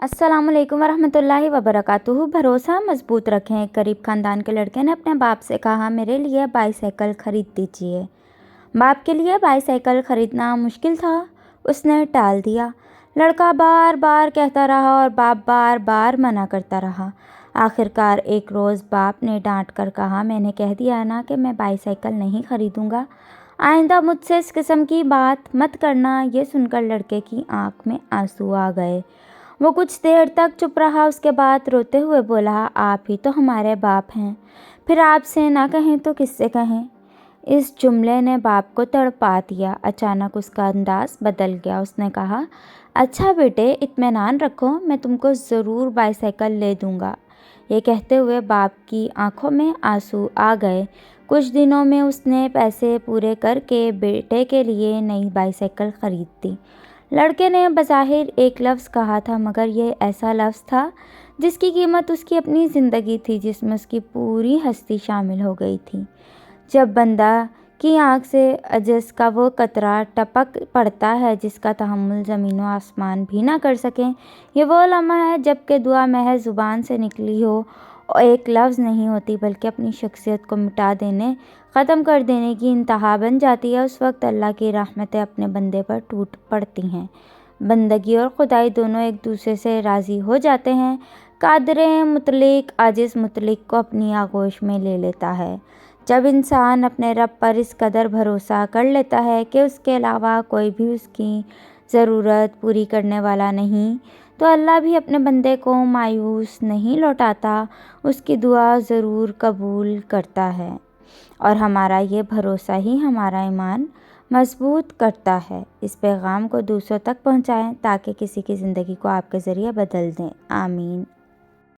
अस्सलाम वालेकुम वरहमतुल्लाहि वबरकातुहू। भरोसा मजबूत रखें। एक गरीब ख़ानदान के लड़के ने अपने बाप से कहा, मेरे लिए बाईसाइकिल ख़रीद दीजिए। बाप के लिए बाईसाइकिल ख़रीदना मुश्किल था, उसने टाल दिया। लड़का बार बार कहता रहा और बाप बार बार मना करता रहा। आखिरकार एक रोज़ बाप ने डांट कर कहा, मैंने कह दिया ना कि मैं बाईसाइकिल नहीं ख़रीदूँगा, आइंदा मुझसे इस किस्म की बात मत करना। ये सुनकर लड़के की आंख में आंसू आ गए। वो कुछ देर तक चुप रहा, उसके बाद रोते हुए बोला, आप ही तो हमारे बाप हैं, फिर आपसे ना कहें तो किससे कहें। इस जुमले ने बाप को तड़पा दिया। अचानक उसका अंदाज बदल गया। उसने कहा, अच्छा बेटे, इत्मीनान रखो, मैं तुमको ज़रूर बाईसाइकिल ले दूँगा। ये कहते हुए बाप की आंखों में आंसू आ गए। कुछ दिनों में उसने पैसे पूरे करके बेटे के लिए नई बाईसाइकिल ख़रीद दी। लड़के ने बज़ाहिर एक लफ्ज़ कहा था, मगर यह ऐसा लफ्ज़ था जिसकी कीमत उसकी अपनी ज़िंदगी थी, जिसमें उसकी पूरी हस्ती शामिल हो गई थी। जब बंदा की आँख से अजस का वो कतरा टपक पड़ता है जिसका तहम्मुल ज़मीन व आसमान भी ना कर सकें, ये वो लम्हा है जबकि दुआ महज ज़ुबान से निकली हो और एक लफ्ज़ नहीं होती बल्कि अपनी शख्सियत को मिटा देने, ख़त्म कर देने की इंतहा बन जाती है। उस वक्त अल्लाह की रहमतें अपने बंदे पर टूट पड़ती हैं। बंदगी और खुदाई दोनों एक दूसरे से राज़ी हो जाते हैं। कादिर मुतलिक आजिज़ मुतलिक को अपनी आगोश में ले लेता है। जब इंसान अपने रब पर इस कदर भरोसा कर लेता है कि उसके अलावा कोई भी उसकी ज़रूरत पूरी करने वाला नहीं, तो अल्लाह भी अपने बंदे को मायूस नहीं लौटाता, उसकी दुआ ज़रूर कबूल करता है। और हमारा ये भरोसा ही हमारा ईमान मजबूत करता है। इस पैगाम को दूसरों तक पहुँचाएँ ताकि किसी की ज़िंदगी को आपके ज़रिए बदल दें। आमीन।